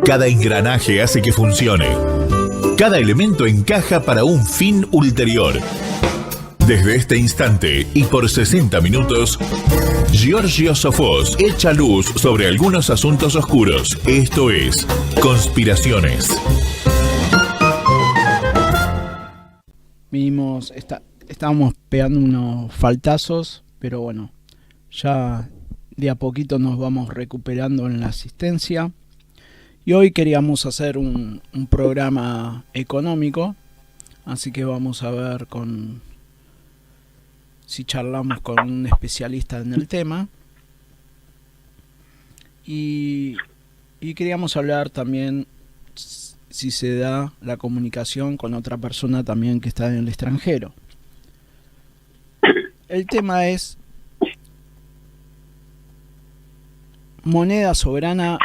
Cada engranaje hace que funcione. Cada elemento encaja para un fin ulterior. Desde este instante y por 60 minutos, Giorgio Sofós echa luz sobre algunos asuntos oscuros. Esto es Conspiraciones. Estábamos pegando unos faltazos, pero bueno, ya de a poquito nos vamos recuperando en la asistencia. Y hoy queríamos hacer un programa económico, así que vamos a ver si charlamos con un especialista en el tema. Y queríamos hablar también si se da la comunicación con otra persona también que está en el extranjero. El tema es moneda soberana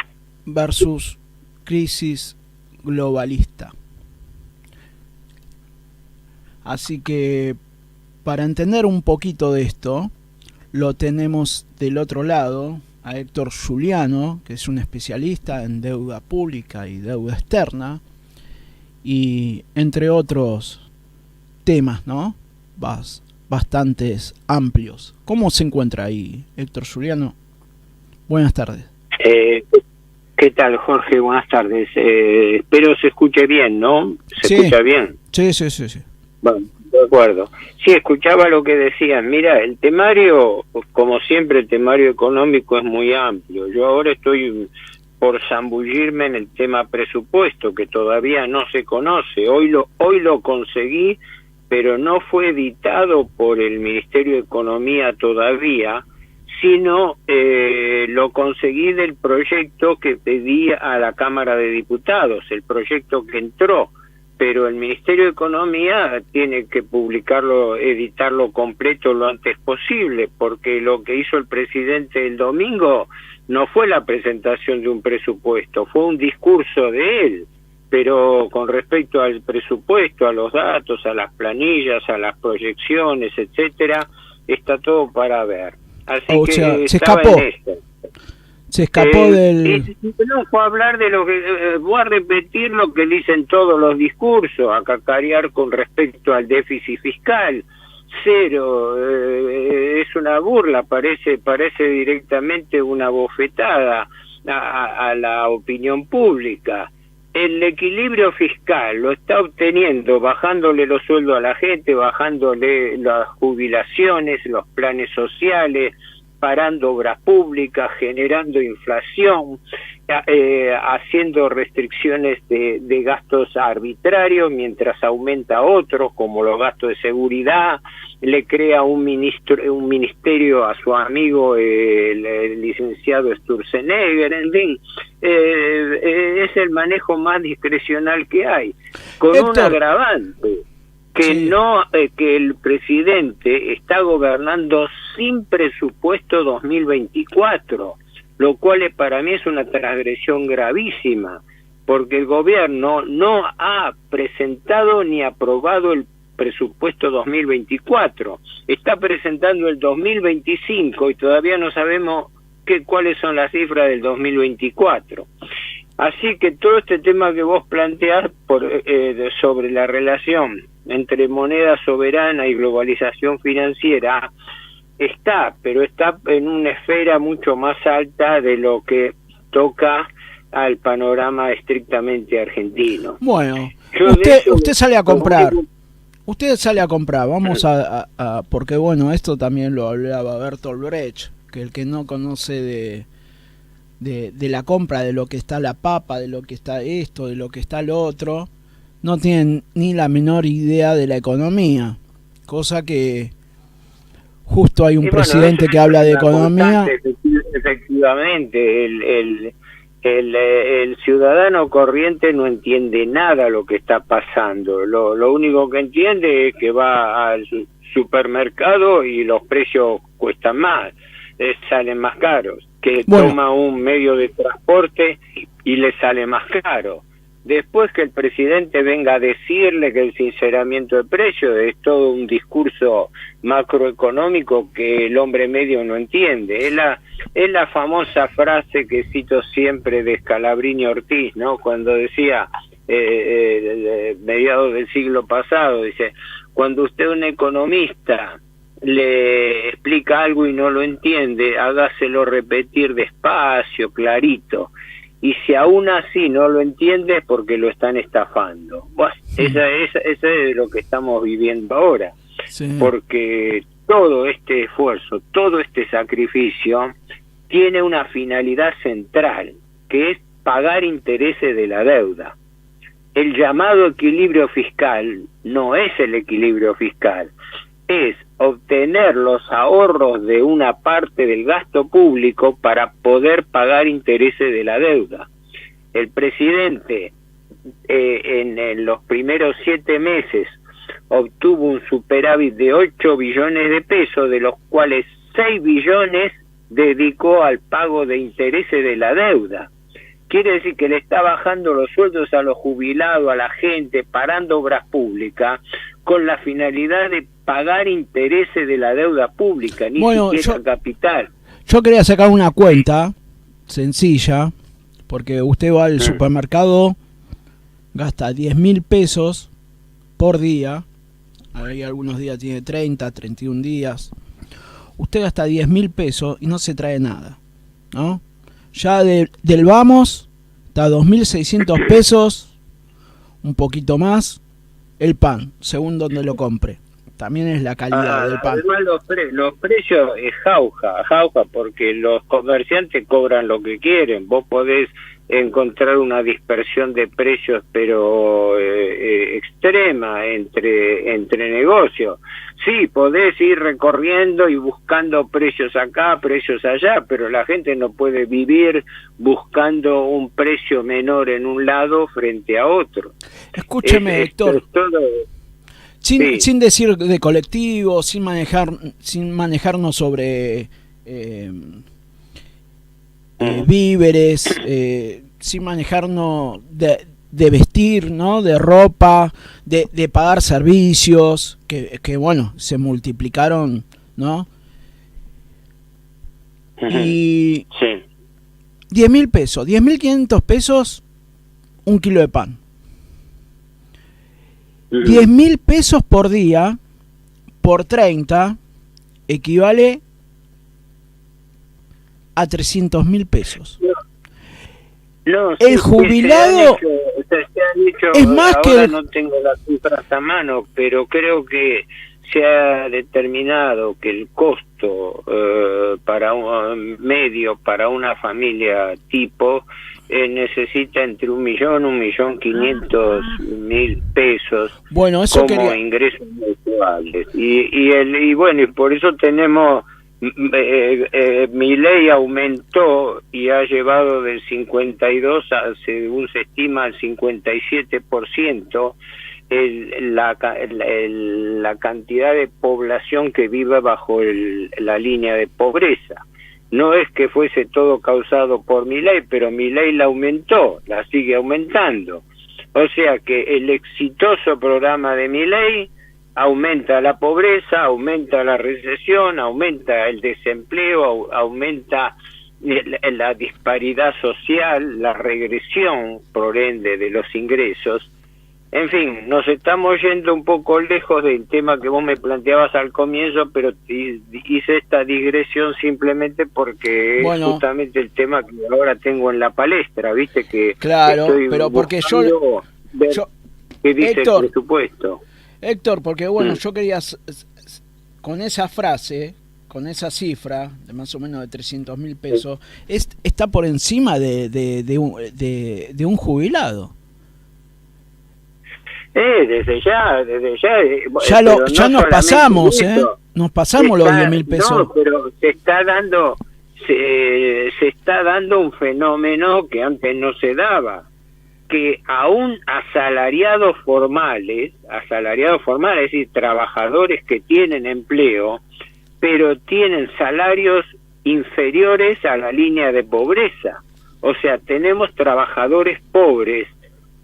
versus crisis globalista. Así que para entender un poquito de esto, lo tenemos del otro lado a Héctor Juliano, que es un especialista en deuda pública y deuda externa, y entre otros temas, ¿no? Bastantes amplios. ¿Cómo se encuentra ahí, Héctor Juliano? Buenas tardes. ¿Qué tal, Jorge? Buenas tardes. Espero se escuche bien, ¿no? ¿Se escucha bien? Sí. Bueno, de acuerdo. Sí, escuchaba lo que decían. Mira, el temario, como siempre, el temario económico es muy amplio. Yo ahora estoy por zambullirme en el tema presupuesto, que todavía no se conoce. Hoy lo conseguí, pero no fue editado por el Ministerio de Economía todavía, sino lo conseguí del proyecto que pedí a la Cámara de Diputados, el proyecto que entró, pero el Ministerio de Economía tiene que publicarlo, editarlo completo lo antes posible, porque lo que hizo el presidente el domingo no fue la presentación de un presupuesto, fue un discurso de él, pero con respecto al presupuesto, a los datos, a las planillas, a las proyecciones, etcétera, está todo para ver. Así que sea, se estaba escapó. en esto. Se escapó del... No, fue a hablar de lo que... voy a repetir lo que dicen todos los discursos, a cacarear con respecto al déficit fiscal. Cero, es una burla, parece directamente una bofetada a la opinión pública. El equilibrio fiscal lo está obteniendo bajándole los sueldos a la gente, bajándole las jubilaciones, los planes sociales, parando obras públicas, generando inflación, haciendo restricciones de gastos arbitrarios mientras aumenta otros, como los gastos de seguridad, le crea un ministerio a su amigo el licenciado Sturzenegger, en fin, es el manejo más discrecional que hay, con Héctor, un agravante, que sí, que el presidente está gobernando sin presupuesto 2024, lo cual para mí es una transgresión gravísima, porque el gobierno no ha presentado ni aprobado el presupuesto 2024, está presentando el 2025 y todavía no sabemos cuáles son las cifras del 2024. Así que todo este tema que vos planteás sobre la relación entre moneda soberana y globalización financiera pero está en una esfera mucho más alta de lo que toca al panorama estrictamente argentino. Bueno, Yo usted sale a comprar. Usted sale a comprar, vamos porque bueno, esto también lo hablaba Bertolt Brecht, que el que no conoce de la compra, de lo que está la papa, de lo que está esto, de lo que está lo otro, no tienen ni la menor idea de la economía, cosa que justo hay un presidente que habla de economía. Efectivamente, el ciudadano corriente no entiende nada lo que está pasando. Lo único que entiende es que va al supermercado y los precios cuestan más, salen más caros, que toma un medio de transporte y le sale más caro. Después que el presidente venga a decirle que el sinceramiento de precios es todo un discurso macroeconómico que el hombre medio no entiende. Es la famosa frase que cito siempre de Scalabrini Ortiz, ¿no? Cuando decía, mediados del siglo pasado, dice, cuando usted un economista le explica algo y no lo entiende, hágaselo repetir despacio, clarito. Y si aún así no lo entiende es porque lo están estafando. Bueno, esa es lo que estamos viviendo ahora. Sí. Porque todo este esfuerzo, todo este sacrificio tiene una finalidad central, que es pagar intereses de la deuda. El llamado equilibrio fiscal no es el equilibrio fiscal, es obtener los ahorros de una parte del gasto público para poder pagar intereses de la deuda. El presidente en los primeros 7 meses obtuvo un superávit de 8 billones de pesos, de los cuales 6 billones dedicó al pago de intereses de la deuda. Quiere decir que le está bajando los sueldos a los jubilados, a la gente, parando obras públicas, con la finalidad de pagar intereses de la deuda pública, ni siquiera capital. Yo quería sacar una cuenta sencilla, porque usted va al supermercado, gasta 10.000 pesos por día, hay algunos días tiene 30, 31 días, usted gasta 10.000 pesos y no se trae nada, ¿no? Ya del vamos, está 2.600 pesos, un poquito más, el pan, según donde lo compre. También es la calidad del pan. Además los precios es jauja, porque los comerciantes cobran lo que quieren. Vos podés encontrar una dispersión de precios, pero extrema entre negocios. Sí, podés ir recorriendo y buscando precios acá, precios allá, pero la gente no puede vivir buscando un precio menor en un lado frente a otro. Escúcheme, Héctor. Sí. Sin decir de colectivo, sin manejarnos sobre víveres, sin manejarnos de vestir, ¿no? De ropa, de pagar servicios, que bueno, se multiplicaron, ¿no? Y sí. 10.000 pesos, 10.500 pesos, un kilo de pan. 10.000 pesos por día, por 30, equivale a 300.000 pesos. No, el jubilado se han hecho, es más ahora que no tengo las cifras a mano, pero creo que se ha determinado que el costo para un medio, para una familia tipo, necesita entre 1.500.000 pesos, bueno, eso como ingresos mensuales. Y bueno, y por eso tenemos Milei aumentó y ha llevado del 52 según se estima al 57% la cantidad de población que vive bajo la línea de pobreza. No es que fuese todo causado por Milei, pero Milei la aumentó, la sigue aumentando. O sea que el exitoso programa de Milei aumenta la pobreza, aumenta la recesión, aumenta el desempleo, aumenta la disparidad social, la regresión, por ende, de los ingresos. En fin, nos estamos yendo un poco lejos del tema que vos me planteabas al comienzo, pero hice esta digresión simplemente porque es justamente el tema que ahora tengo en la palestra, ¿viste? Que claro, pero porque yo ¿qué dice Héctor, el presupuesto? Héctor, porque bueno, yo quería, con esa frase, con esa cifra de más o menos de 300.000 pesos, está por encima de un jubilado. Desde ya ya nos pasamos, nos pasamos los 10.000 pesos. No, pero se está dando un fenómeno que antes no se daba, que aún asalariados formales, es decir, trabajadores que tienen empleo, pero tienen salarios inferiores a la línea de pobreza. O sea, tenemos trabajadores pobres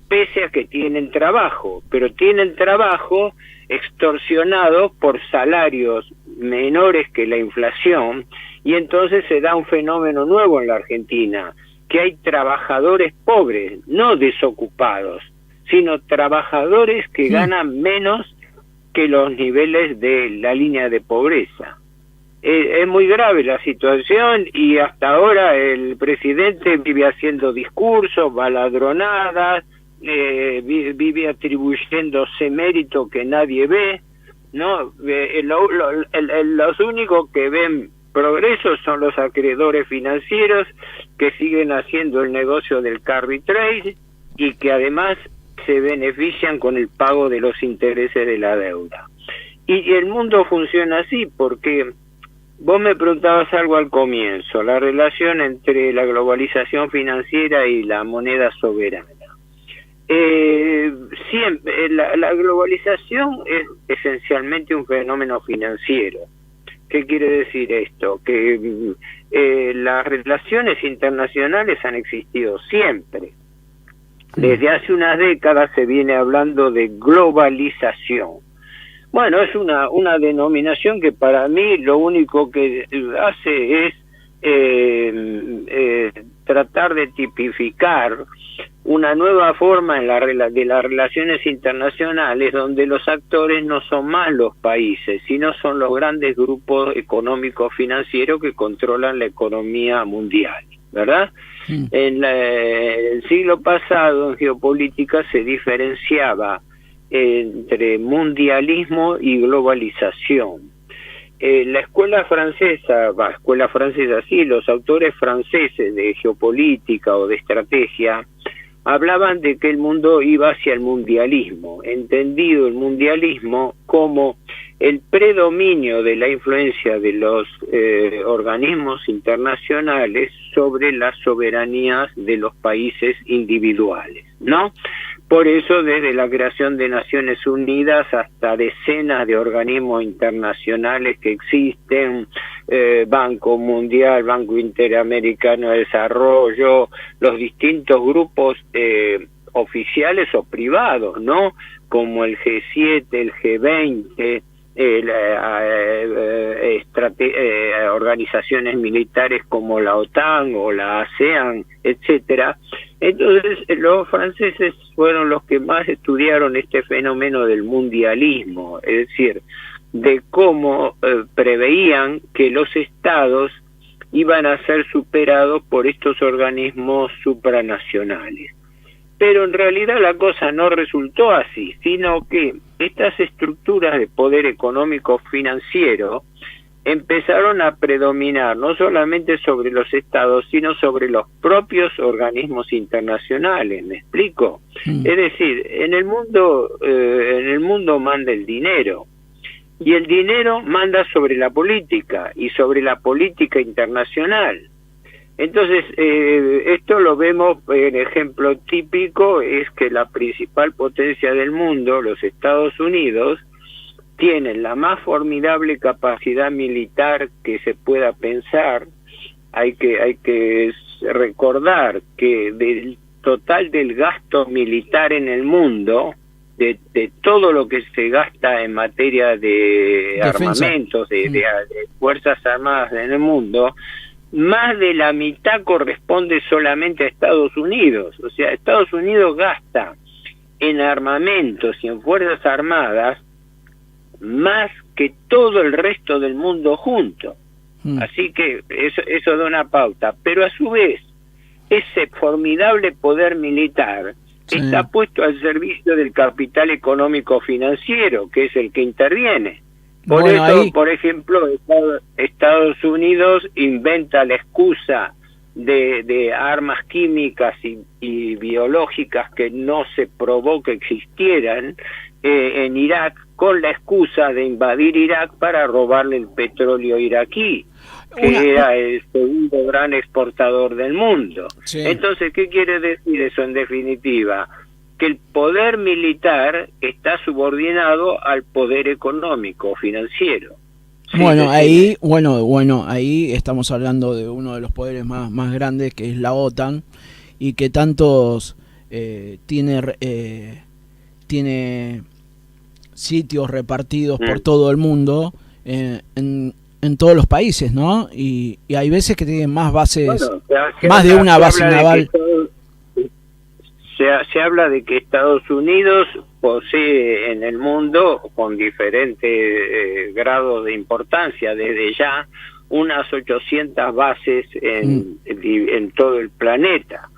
pese a que tienen trabajo, pero tienen trabajo extorsionados por salarios menores que la inflación, y entonces se da un fenómeno nuevo en la Argentina, que hay trabajadores pobres, no desocupados, sino trabajadores que ganan menos que los niveles de la línea de pobreza. Es muy grave la situación, y hasta ahora el presidente vive haciendo discursos, baladronadas, vive atribuyéndose mérito que nadie ve, ¿no? Los únicos que ven progreso son los acreedores financieros, que siguen haciendo el negocio del carry trade y que además se benefician con el pago de los intereses de la deuda. Y el mundo funciona así, porque vos me preguntabas algo al comienzo, la relación entre la globalización financiera y la moneda soberana. Siempre la globalización es esencialmente un fenómeno financiero. ¿Qué quiere decir esto? Que las relaciones internacionales han existido siempre. Desde hace unas décadas se viene hablando de globalización. Bueno, es una denominación que para mí lo único que hace es tratar de tipificar una nueva forma en de las relaciones internacionales, donde los actores no son más los países, sino son los grandes grupos económicos financieros que controlan la economía mundial, ¿verdad? En el siglo pasado, en geopolítica, se diferenciaba entre mundialismo y globalización. La escuela francesa, sí, los autores franceses de geopolítica o de estrategia, hablaban de que el mundo iba hacia el mundialismo, entendido el mundialismo como el predominio de la influencia de los organismos internacionales sobre las soberanías de los países individuales, ¿no? Por eso, desde la creación de Naciones Unidas hasta decenas de organismos internacionales que existen, Banco Mundial, Banco Interamericano de Desarrollo, los distintos grupos oficiales o privados, ¿no? Como el G7, el G20, organizaciones militares como la OTAN o la ASEAN, etcétera. Entonces los franceses fueron los que más estudiaron este fenómeno del mundialismo, es decir, de cómo preveían que los estados iban a ser superados por estos organismos supranacionales. Pero en realidad la cosa no resultó así, sino que estas estructuras de poder económico financiero empezaron a predominar no solamente sobre los estados, sino sobre los propios organismos internacionales. ¿Me explico? Es decir, en el mundo manda el dinero, y el dinero manda sobre la política y sobre la política internacional. Entonces, esto lo vemos, el ejemplo típico es que la principal potencia del mundo, los Estados Unidos, tienen la más formidable capacidad militar que se pueda pensar. Hay que recordar que del total del gasto militar en el mundo, de todo lo que se gasta en materia de armamentos, de fuerzas armadas en el mundo, más de la mitad corresponde solamente a Estados Unidos. O sea, Estados Unidos gasta en armamentos y en fuerzas armadas más que todo el resto del mundo junto. Así que eso da una pauta. Pero a su vez, ese formidable poder militar está puesto al servicio del capital económico financiero, que es el que interviene. Por eso, por ejemplo, Estados Unidos inventa la excusa de armas químicas y biológicas que no se probó que existieran en Irak, con la excusa de invadir Irak para robarle el petróleo iraquí, que era el segundo gran exportador del mundo. Entonces, ¿qué quiere decir eso en definitiva? Que el poder militar está subordinado al poder económico, financiero. Bueno, ahí estamos hablando de uno de los poderes más grandes, que es la OTAN, y que tantos tiene sitios repartidos por todo el mundo, en todos los países, ¿no? Y hay veces que tienen más bases, Bueno, más de una base naval. Se habla de que Estados Unidos posee en el mundo, con diferentes grados de importancia, desde ya unas 800 bases en todo el planeta,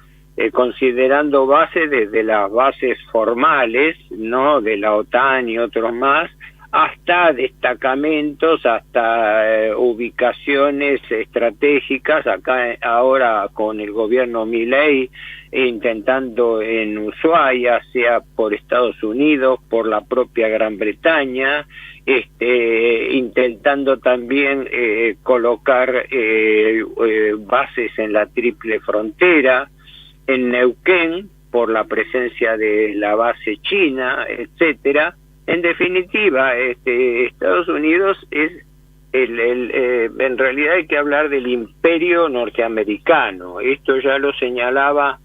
considerando bases desde las bases formales, ¿no?, de la OTAN y otros más, hasta destacamentos, hasta ubicaciones estratégicas. Acá ahora con el gobierno Milei intentando en Ushuaia, sea por Estados Unidos, por la propia Gran Bretaña, intentando también colocar bases en la triple frontera, en Neuquén, por la presencia de la base china, etcétera. En definitiva, Estados Unidos es en realidad hay que hablar del imperio norteamericano. Esto ya lo señalaba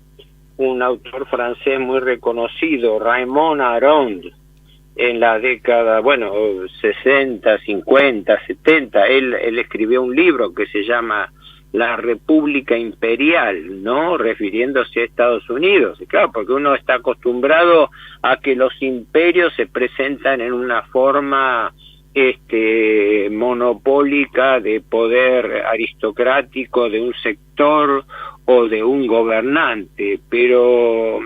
un autor francés muy reconocido, Raymond Aron, en la década, 60, 50, 70. Él escribió un libro que se llama La República Imperial, ¿no?, refiriéndose a Estados Unidos. Y claro, porque uno está acostumbrado a que los imperios se presentan en una forma monopólica de poder aristocrático de un sector o de un gobernante, pero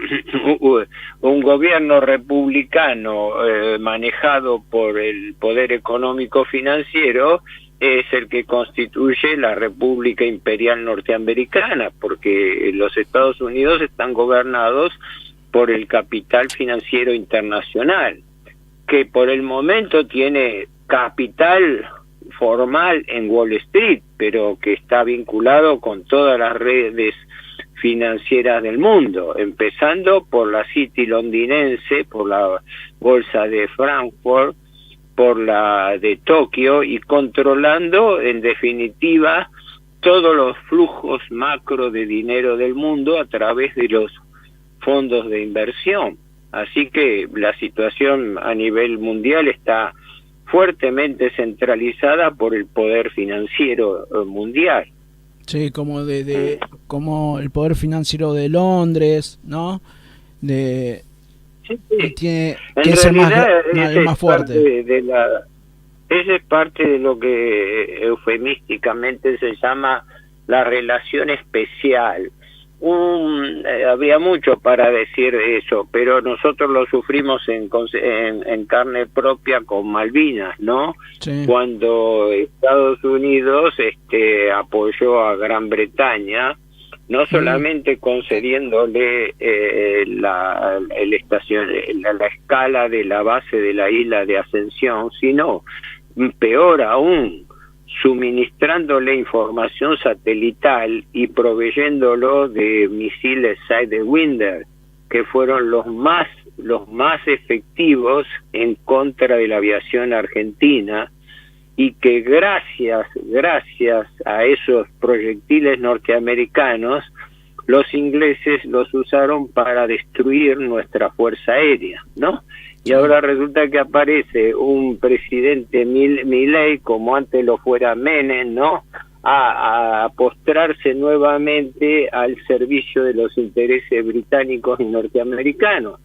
un gobierno republicano manejado por el poder económico financiero es el que constituye la República Imperial Norteamericana, porque los Estados Unidos están gobernados por el capital financiero internacional, que por el momento tiene capital formal en Wall Street, pero que está vinculado con todas las redes financieras del mundo, empezando por la City londinense, por la bolsa de Frankfurt, por la de Tokio, y controlando en definitiva todos los flujos macro de dinero del mundo a través de los fondos de inversión. Así que la situación a nivel mundial está fuertemente centralizada por el poder financiero mundial. Sí, como como el poder financiero de Londres, ¿no? Sí. Tiene En que ser realidad, más fuerte. Esa es parte de lo que eufemísticamente se llama la relación especial. Habría mucho para decir de eso, pero nosotros lo sufrimos en carne propia con Malvinas, ¿no? Sí. Cuando Estados Unidos apoyó a Gran Bretaña, no solamente concediéndole la escala de la base de la isla de Ascensión, sino, peor aún, suministrándole información satelital y proveyéndolo de misiles Sidewinder, que fueron los más efectivos en contra de la aviación argentina, y que gracias a esos proyectiles norteamericanos, los ingleses los usaron para destruir nuestra fuerza aérea, ¿no? Y ahora resulta que aparece un presidente Milei, como antes lo fuera Menem, ¿no?, a postrarse nuevamente al servicio de los intereses británicos y norteamericanos,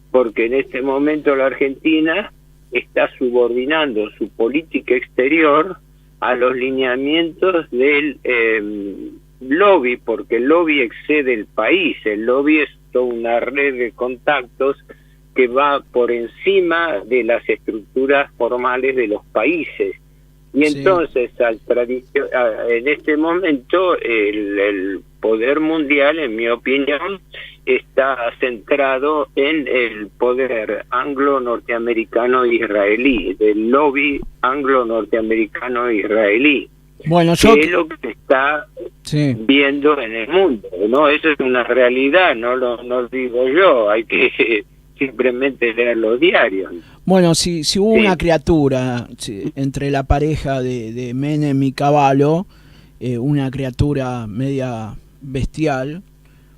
porque en este momento la Argentina está subordinando su política exterior a los lineamientos del lobby, porque el lobby excede el país. El lobby es toda una red de contactos que va por encima de las estructuras formales de los países. Y entonces, en este momento, el poder mundial, en mi opinión, está centrado en el poder anglo-norteamericano-israelí, del lobby anglo-norteamericano-israelí. Bueno, que es lo que se está viendo en el mundo, ¿no? Eso es una realidad, no lo digo yo, hay que simplemente leer los diarios. Bueno, si hubo una criatura entre la pareja de Menem y Cavallo, una criatura media bestial,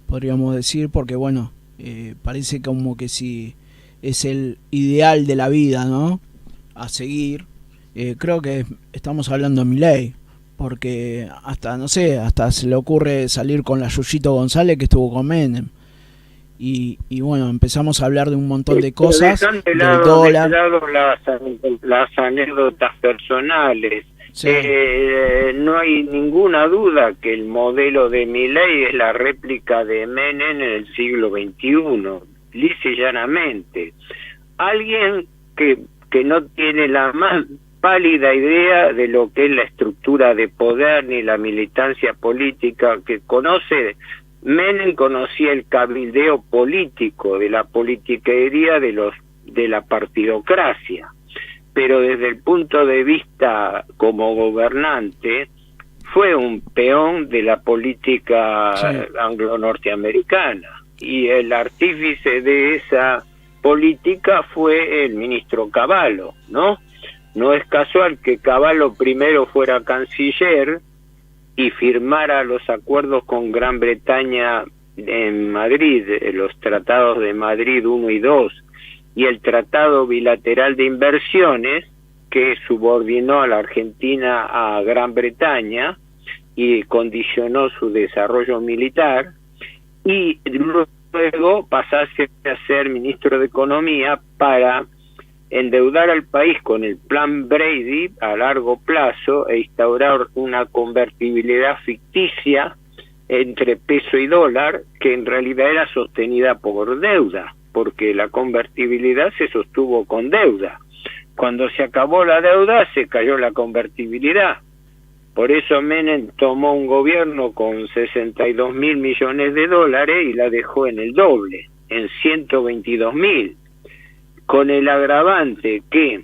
podríamos decir, porque bueno, Parece como que si es el ideal de la vida, ¿no? A seguir. Creo que estamos hablando de Milei, porque hasta, no sé, hasta se le ocurre salir con la Yuyito González que estuvo con Menem. Y bueno, empezamos a hablar de un montón de cosas, del dólar. De lado las anécdotas personales. Sí. No hay ninguna duda que el modelo de Milei es la réplica de Menem en el siglo XXI, lisa y llanamente. Alguien que no tiene la más pálida idea de lo que es la estructura de poder ni la militancia política, que conoce. Menem conocía el cabildeo político, de la politiquería de la partidocracia, pero desde el punto de vista como gobernante fue un peón de la política anglo-norteamericana, y el artífice de esa política fue el ministro Cavallo, ¿no? No es casual que Cavallo primero fuera canciller y firmara los acuerdos con Gran Bretaña en Madrid, los tratados de Madrid 1 y 2, y el tratado bilateral de inversiones que subordinó a la Argentina a Gran Bretaña y condicionó su desarrollo militar, y luego pasase a ser ministro de Economía para endeudar al país con el plan Brady a largo plazo e instaurar una convertibilidad ficticia entre peso y dólar, que en realidad era sostenida por deuda, porque la convertibilidad se sostuvo con deuda. Cuando se acabó la deuda, se cayó la convertibilidad. Por eso Menem tomó un gobierno con 62.000 millones de dólares y la dejó en el doble, en 122.000. Con el agravante que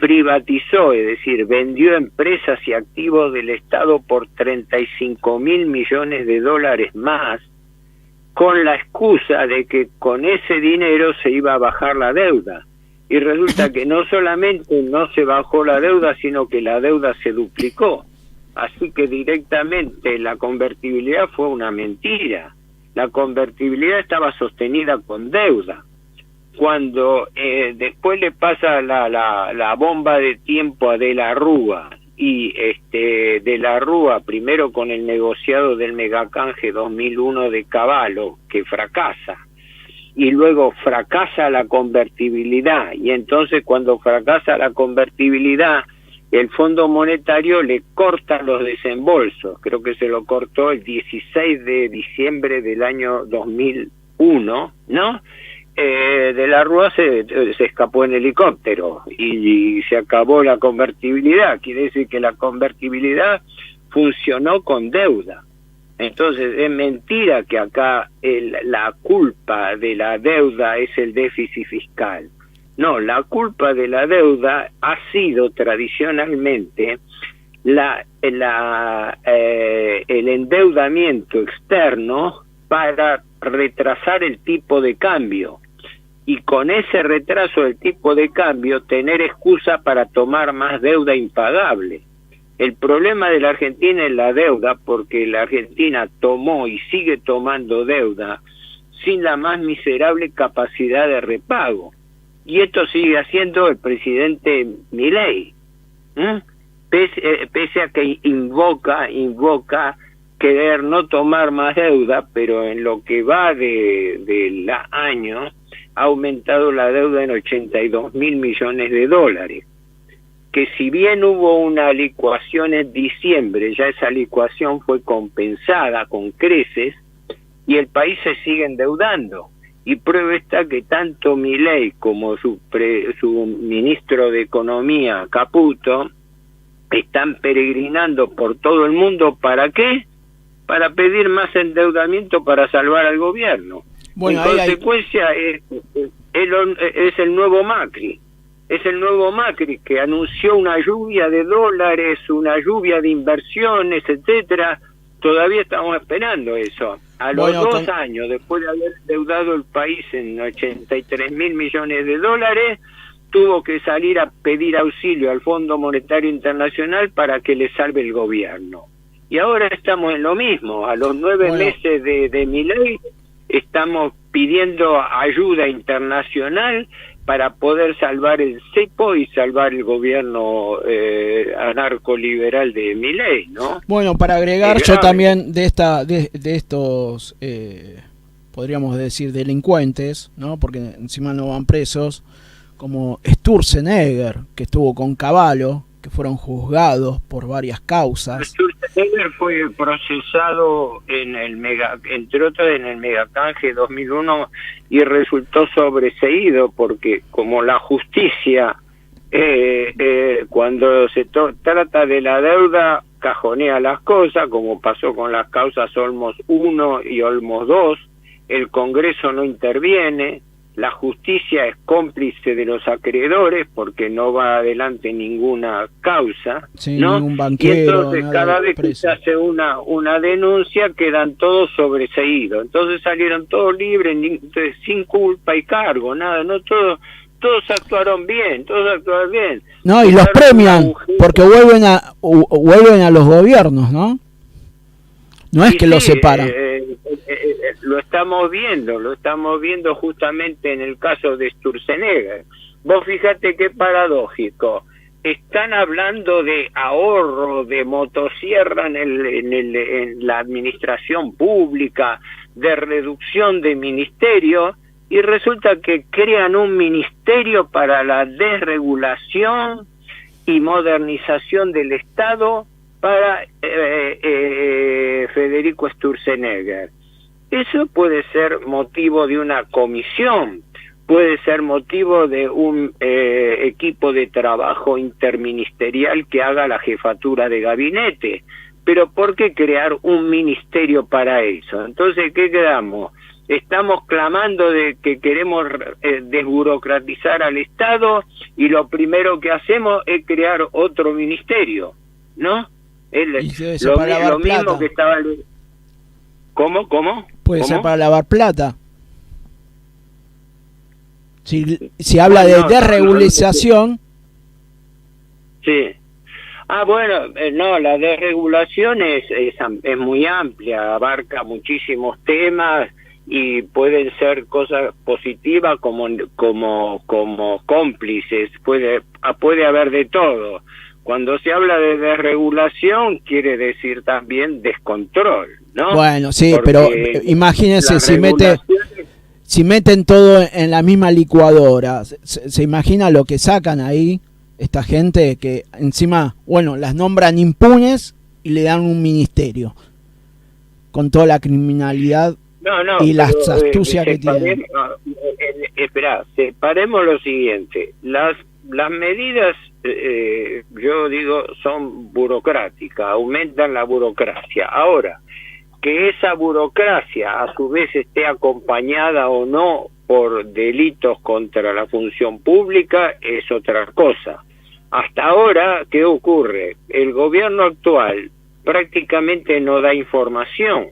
privatizó, es decir, vendió empresas y activos del Estado por 35.000 millones de dólares más, con la excusa de que con ese dinero se iba a bajar la deuda. Y resulta que no solamente no se bajó la deuda, sino que la deuda se duplicó. Así que directamente la convertibilidad fue una mentira. La convertibilidad estaba sostenida con deuda. Cuando después le pasa la bomba de tiempo a De la Rúa, y De la Rúa primero con el negociado del megacanje 2001 de Cavallo, que fracasa, y luego fracasa la convertibilidad, y entonces cuando fracasa la convertibilidad, el Fondo Monetario le corta los desembolsos. Creo que se lo cortó el 16 de diciembre del año 2001, ¿no? De la Rúa se escapó en helicóptero y se acabó la convertibilidad. Quiere decir que la convertibilidad funcionó con deuda. Entonces es mentira que acá la culpa de la deuda es el déficit fiscal. No, la culpa de la deuda ha sido tradicionalmente el endeudamiento externo para retrasar el tipo de cambio, y con ese retraso del tipo de cambio tener excusa para tomar más deuda impagable. El problema de la Argentina es la deuda, porque la Argentina tomó y sigue tomando deuda sin la más miserable capacidad de repago. Y esto sigue haciendo el presidente Milei, pese a que invoca querer no tomar más deuda, pero en lo que va de año ha aumentado la deuda en 82.000 millones de dólares. Que si bien hubo una licuación en diciembre, ya esa licuación fue compensada con creces y el país se sigue endeudando. Y prueba está que tanto Milei como su ministro de Economía, Caputo, están peregrinando por todo el mundo. ¿Para qué? Para pedir más endeudamiento para salvar al gobierno. Bueno, en consecuencia es el nuevo Macri. Es el nuevo Macri que anunció una lluvia de dólares, una lluvia de inversiones, etcétera. Todavía estamos esperando eso. A los 2 años, después de haber endeudado el país en 83.000 millones de dólares, tuvo que salir a pedir auxilio al Fondo Monetario Internacional para que le salve el gobierno. Y ahora estamos en lo mismo. A los 9 meses de Milei, estamos pidiendo ayuda internacional para poder salvar el cepo y salvar el gobierno anarcoliberal de Milei, ¿no? Bueno, para agregar yo también de estos podríamos decir delincuentes, ¿no? Porque encima no van presos, como Sturzenegger, que estuvo con Cavallo, que fueron juzgados por varias causas. Sturzenegger fue procesado entre otros en el megacanje 2001 y resultó sobreseído porque como la justicia cuando se trata de la deuda cajonea las cosas, como pasó con las causas Olmos 1 y Olmos 2, el Congreso no interviene, la justicia es cómplice de los acreedores porque no va adelante ninguna causa, sí, ¿no? Ningún banquero, y entonces cada vez que se hace una denuncia quedan todos sobreseídos, entonces salieron todos libres, sin culpa y cargo, nada, no todos actuaron bien, No, y los premian porque vuelven a los gobiernos, ¿no? No es que los separan. Lo estamos viendo justamente en el caso de Sturzenegger. Vos fíjate qué paradójico. Están hablando de ahorro de motosierra en la administración pública, de reducción de ministerios, y resulta que crean un ministerio para la desregulación y modernización del Estado para Federico Sturzenegger. Eso puede ser motivo de una comisión, puede ser motivo de un equipo de trabajo interministerial que haga la jefatura de gabinete, pero ¿por qué crear un ministerio para eso? Entonces, ¿qué quedamos? Estamos clamando de que queremos desburocratizar al Estado y lo primero que hacemos es crear otro ministerio, ¿no? Lo mismo que estaba... ¿Cómo? Puede ser para lavar plata. Si habla de desregulación... Sí. Bueno, no, la desregulación es muy amplia, abarca muchísimos temas y pueden ser cosas positivas como cómplices, puede haber de todo. Cuando se habla de desregulación quiere decir también descontrol, ¿no? Bueno, sí, porque pero imagínense si meten todo en la misma licuadora, se imagina lo que sacan ahí esta gente que encima, bueno, las nombran impunes y le dan un ministerio con toda la criminalidad y las astucias que tienen. Espera, separemos lo siguiente. Las medidas, yo digo, son burocráticas, aumentan la burocracia. Ahora, que esa burocracia a su vez esté acompañada o no por delitos contra la función pública es otra cosa. Hasta ahora, ¿qué ocurre? El gobierno actual prácticamente no da información,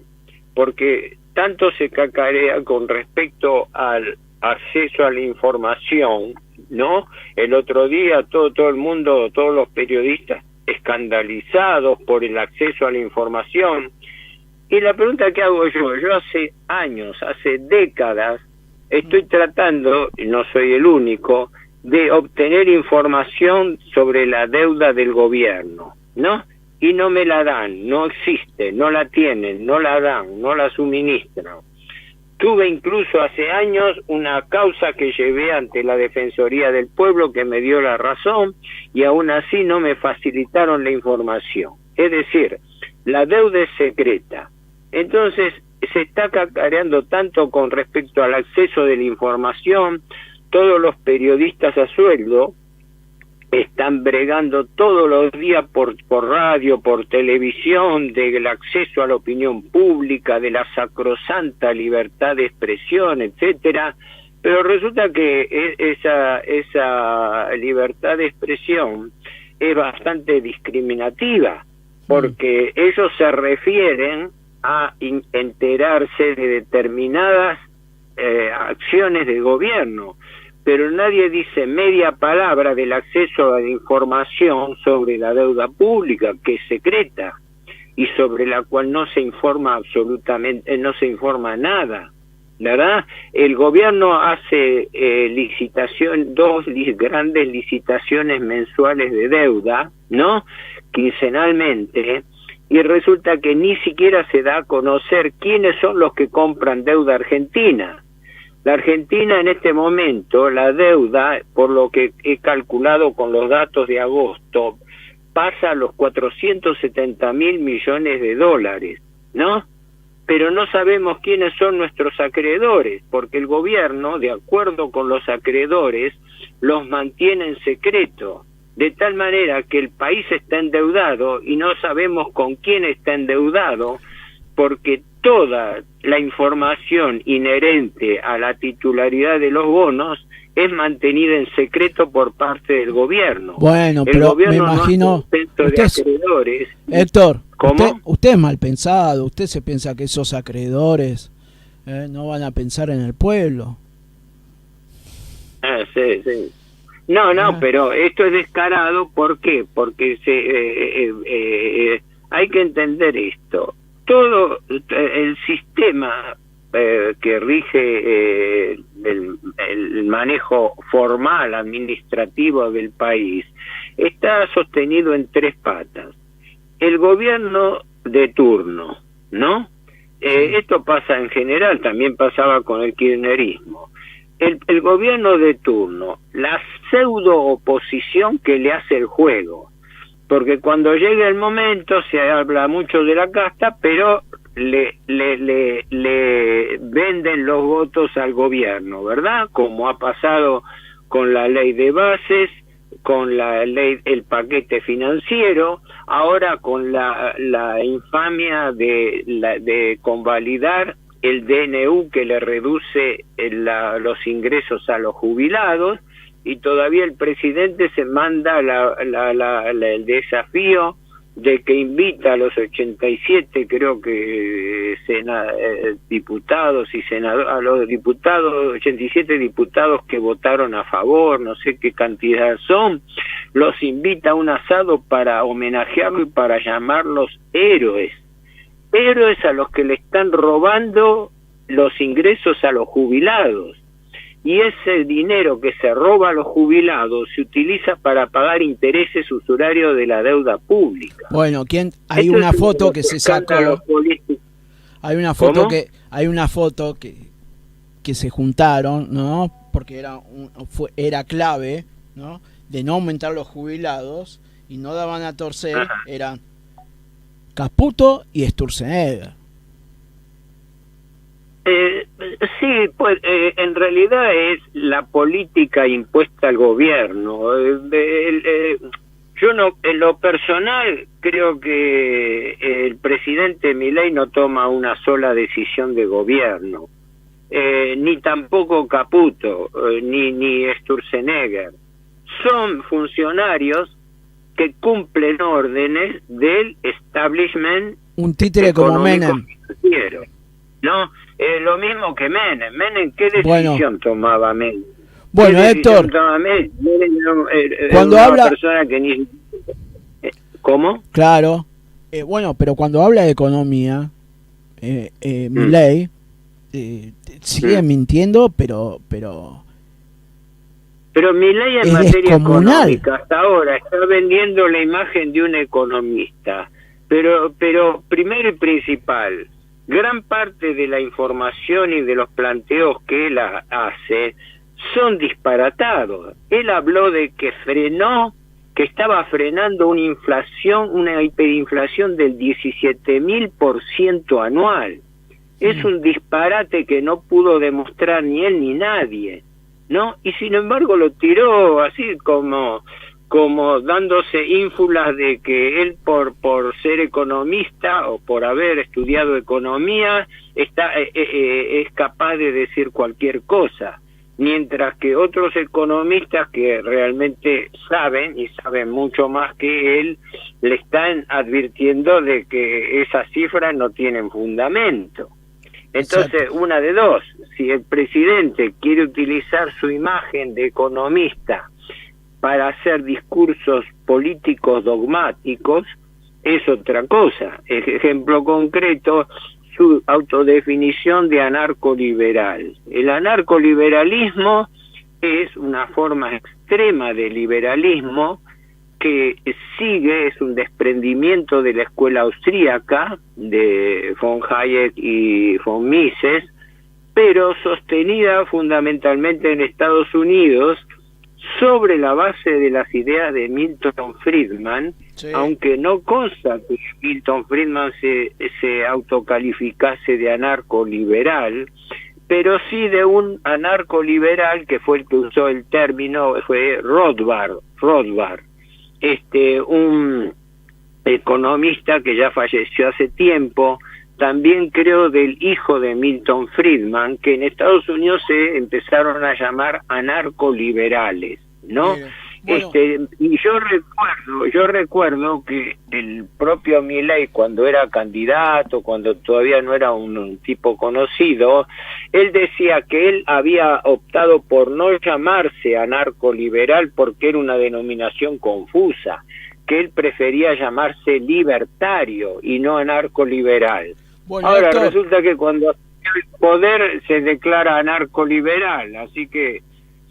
porque tanto se cacarea con respecto al acceso a la información, ¿no? El otro día todo el mundo, todos los periodistas escandalizados por el acceso a la información. Y la pregunta que hago yo hace años, hace décadas, estoy tratando, y no soy el único, de obtener información sobre la deuda del gobierno, ¿no? Y no me la dan, no existe, no la tienen, no la dan, no la suministran. Tuve incluso hace años una causa que llevé ante la Defensoría del Pueblo que me dio la razón y aún así no me facilitaron la información. Es decir, la deuda es secreta. Entonces se está cacareando tanto con respecto al acceso de la información. Todos los periodistas a sueldo están bregando todos los días por radio, por televisión, del acceso a la opinión pública, de la sacrosanta libertad de expresión, etcétera, pero resulta que esa libertad de expresión es bastante discriminativa, porque ellos se refieren a enterarse de determinadas acciones del gobierno, pero nadie dice media palabra del acceso a la información sobre la deuda pública, que es secreta, y sobre la cual no se informa absolutamente, no se informa nada. ¿verdad? El gobierno hace grandes licitaciones mensuales de deuda, ¿no? Quincenalmente, y resulta que ni siquiera se da a conocer quiénes son los que compran deuda argentina. La Argentina en este momento, la deuda, por lo que he calculado con los datos de agosto, pasa a los 470.000 millones de dólares, ¿no? Pero no sabemos quiénes son nuestros acreedores, porque el gobierno, de acuerdo con los acreedores, los mantiene en secreto, de tal manera que el país está endeudado y no sabemos con quién está endeudado, porque toda la información inherente a la titularidad de los bonos es mantenida en secreto por parte del gobierno. Bueno, el pero gobierno me imagino... no de acreedores. Héctor, ¿Cómo? usted es mal pensado, usted se piensa que esos acreedores no van a pensar en el pueblo. Sí. No, pero esto es descarado, ¿por qué? Porque hay que entender esto. Todo el sistema que rige el manejo formal, administrativo del país, está sostenido en tres patas. El gobierno de turno, ¿no? Esto pasa en general, también pasaba con el kirchnerismo. El gobierno de turno, la pseudo oposición que le hace el juego, porque cuando llega el momento se habla mucho de la casta, pero le venden los votos al gobierno, ¿verdad? Como ha pasado con la ley de bases, con la ley, el paquete financiero, ahora con la infamia de convalidar el DNU que le reduce los ingresos a los jubilados, y todavía el presidente se manda el desafío de que invita a los 87, creo que diputados y senadores, a los diputados, 87 diputados que votaron a favor, no sé qué cantidad son, los invita a un asado para homenajearlo y para llamarlos héroes a los que le están robando los ingresos a los jubilados. Y ese dinero que se roba a los jubilados se utiliza para pagar intereses usurarios de la deuda pública. Bueno, hay una foto que se sacó. Hay una foto que se juntaron, ¿no? Porque era clave, ¿no? De no aumentar los jubilados y no daban a torcer. Ajá. Eran Caputo y Sturzenegger. Sí, pues en realidad es la política impuesta al gobierno. Yo no, en lo personal, creo que el presidente Milei no toma una sola decisión de gobierno, ni tampoco Caputo, ni Sturzenegger. Son funcionarios que cumplen órdenes del establishment, un títere como Menem. Financiero. No, lo mismo que Menem. Menem, ¿qué decisión tomaba Menem? Bueno, Héctor, cuando habla... persona que ni... ¿Cómo? Claro. Bueno, pero cuando habla de economía, Milei sigue mintiendo, pero Milei en materia económica hasta ahora está vendiendo la imagen de un economista. Pero primero y principal, gran parte de la información y de los planteos que él hace son disparatados. Él habló de que estaba frenando una hiperinflación del 17.000% anual. Es un disparate que no pudo demostrar ni él ni nadie, ¿no? Y sin embargo lo tiró así como dándose ínfulas de que él por ser economista o por haber estudiado economía es capaz de decir cualquier cosa, mientras que otros economistas que realmente saben y saben mucho más que él le están advirtiendo de que esas cifras no tienen fundamento. Entonces, exacto, una de dos: si el presidente quiere utilizar su imagen de economista para hacer discursos políticos dogmáticos, es otra cosa. Ejemplo concreto, su autodefinición de anarcoliberal. El anarcoliberalismo es una forma extrema de liberalismo que es un desprendimiento de la escuela austríaca de von Hayek y von Mises, pero sostenida fundamentalmente en Estados Unidos sobre la base de las ideas de Milton Friedman, sí. Aunque no consta que Milton Friedman se autocalificase de anarcoliberal, pero sí de un anarcoliberal que fue el que usó el término, fue Rothbard, un economista que ya falleció hace tiempo, también creo del hijo de Milton Friedman, que en Estados Unidos se empezaron a llamar anarcoliberales, ¿no? Bueno. Y yo recuerdo que el propio Milei, cuando era candidato, cuando todavía no era un tipo conocido, él decía que él había optado por no llamarse anarcoliberal porque era una denominación confusa, que él prefería llamarse libertario y no anarcoliberal. Bueno, ahora resulta que cuando el poder se declara anarcoliberal, así que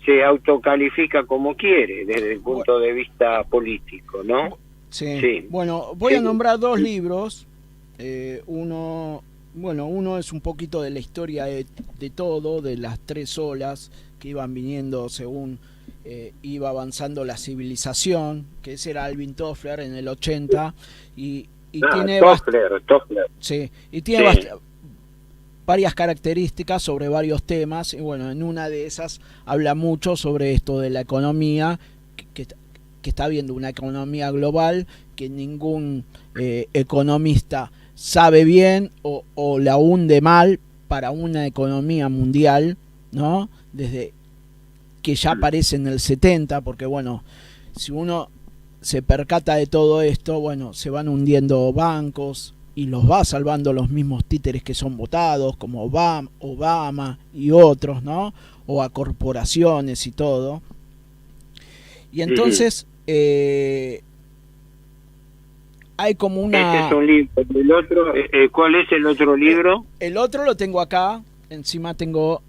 se autocalifica como quiere desde el punto de vista político, ¿no? Sí. Sí. Bueno, voy a nombrar dos libros. Uno es un poquito de la historia de todo, de las tres olas que iban viniendo según iba avanzando la civilización, que ese era Alvin Toffler en el 80 y tiene Toffler. Sí, y tiene varias características sobre varios temas, y bueno, en una de esas habla mucho sobre esto de la economía, que está viendo una economía global que ningún economista sabe bien o la hunde mal para una economía mundial, ¿no? Desde que ya aparece en el 70, porque bueno, si uno se percata de todo esto, bueno, se van hundiendo bancos, y los va salvando los mismos títeres que son votados, como Obama y otros, ¿no? O a corporaciones y todo. Y entonces hay como una... Este es un libro. ¿El otro, ¿cuál es el otro libro? El otro lo tengo acá. Encima tengo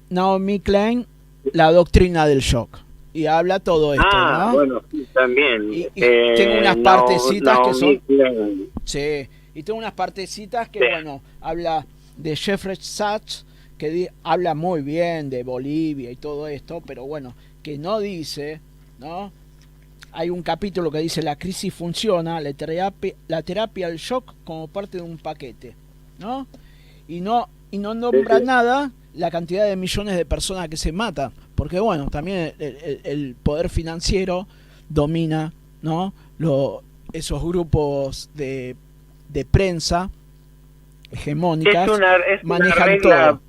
Naomi Klein, La doctrina del shock. Y habla todo esto, ¿no? Bueno, sí, también. Y tengo unas partecitas que son... Klein. Sí. Y tengo unas partecitas que, bueno, habla de Jeffrey Sachs, que habla muy bien de Bolivia y todo esto, pero bueno, que no dice, ¿no? Hay un capítulo que dice: la crisis funciona, la terapia al shock como parte de un paquete, ¿no? Y no nombra nada la cantidad de millones de personas que se matan, porque bueno, también el poder financiero domina, ¿no? Esos grupos de prensa hegemónicas manejan todo.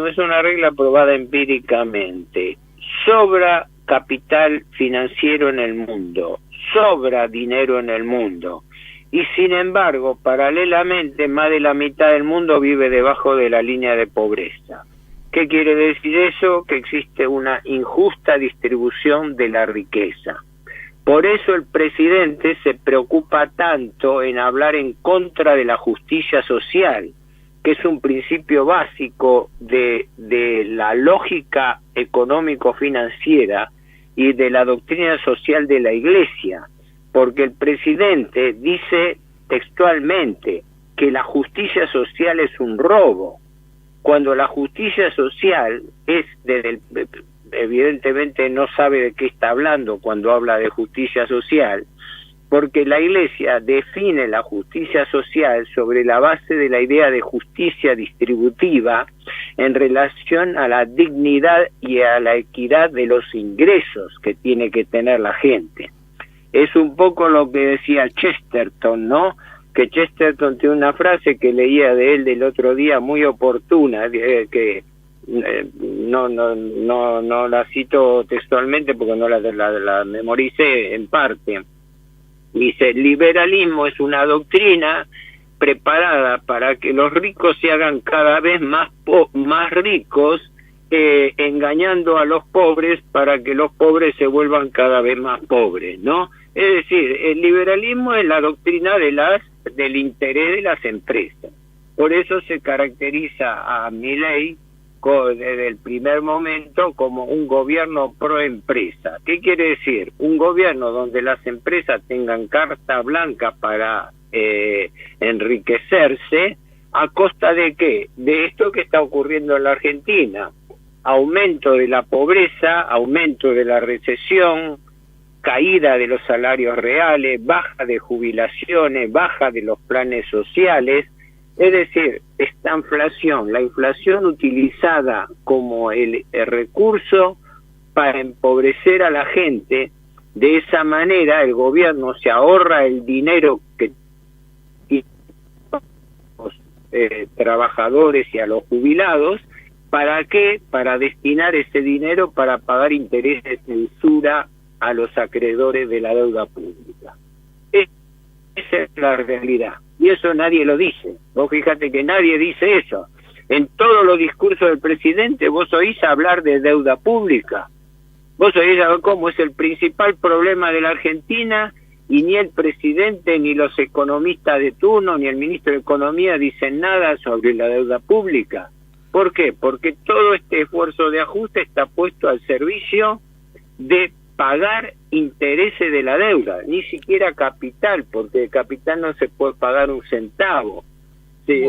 Es una regla probada empíricamente. Sobra capital financiero en el mundo, sobra dinero en el mundo, y sin embargo, paralelamente, más de la mitad del mundo vive debajo de la línea de pobreza. ¿Qué quiere decir eso? Que existe una injusta distribución de la riqueza. Por eso el presidente se preocupa tanto en hablar en contra de la justicia social, que es un principio básico de la lógica económico-financiera y de la doctrina social de la Iglesia, porque el presidente dice textualmente que la justicia social es un robo, cuando la justicia social es evidentemente no sabe de qué está hablando cuando habla de justicia social, porque la Iglesia define la justicia social sobre la base de la idea de justicia distributiva en relación a la dignidad y a la equidad de los ingresos que tiene que tener la gente. Es un poco lo que decía Chesterton, ¿no? Que Chesterton tiene una frase que leía de él del otro día muy oportuna, que no la cito textualmente porque no la memoricé en parte. Dice: el liberalismo es una doctrina preparada para que los ricos se hagan cada vez más ricos, engañando a los pobres para que los pobres se vuelvan cada vez más pobres, ¿no? Es decir, el liberalismo es la doctrina de las del interés de las empresas. Por eso se caracteriza a Milei desde el primer momento como un gobierno pro empresa. ¿Qué quiere decir? Un gobierno donde las empresas tengan carta blanca para enriquecerse, ¿a costa de qué? De esto que está ocurriendo en la Argentina: aumento de la pobreza, aumento de la recesión, caída de los salarios reales, baja de jubilaciones, baja de los planes sociales. Es decir, esta inflación, la inflación utilizada como el recurso para empobrecer a la gente. De esa manera el gobierno se ahorra el dinero que los trabajadores y a los jubilados. ¿Para qué? Para destinar ese dinero para pagar intereses de usura a los acreedores de la deuda pública. Esa es la realidad. Y eso nadie lo dice. Vos fíjate que nadie dice eso. En todos los discursos del presidente vos oís hablar de deuda pública. Vos oís hablar cómo es el principal problema de la Argentina, y ni el presidente, ni los economistas de turno, ni el ministro de Economía dicen nada sobre la deuda pública. ¿Por qué? Porque todo este esfuerzo de ajuste está puesto al servicio de pagar intereses de la deuda, ni siquiera capital, porque de capital no se puede pagar un centavo. Se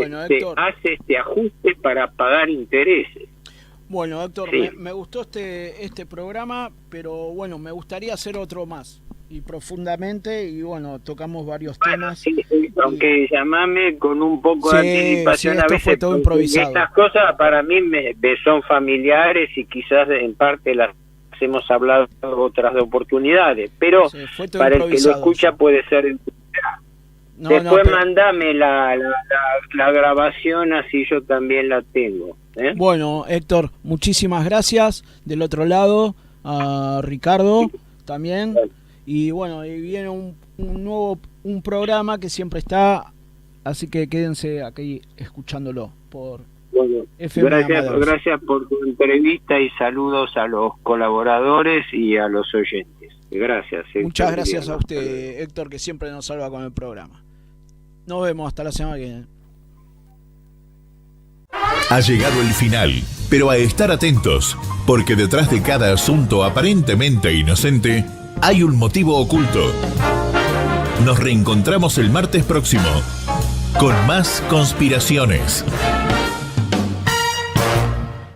hace este ajuste para pagar intereses. Bueno, Héctor, sí. me gustó este programa, pero bueno, me gustaría hacer otro más y profundamente, y bueno, tocamos varios temas. Sí, aunque llamame con un poco de anticipación, esto a veces fue todo improvisado. Estas cosas para mí me son familiares y quizás en parte las hemos hablado otras oportunidades, pero para el que lo escucha puede ser. Después mandame la grabación, así yo también la tengo. Bueno, Héctor, muchísimas gracias. Del otro lado, a Ricardo también. Y bueno, y viene un nuevo programa que siempre está, así que quédense aquí escuchándolo por FM. Gracias por tu entrevista y saludos a los colaboradores y a los oyentes. Gracias. Muchas gracias a usted, Héctor, que siempre nos salva con el programa. Nos vemos hasta la semana que viene. Ha llegado el final, pero a estar atentos, porque detrás de cada asunto aparentemente inocente hay un motivo oculto. Nos reencontramos el martes próximo con más conspiraciones.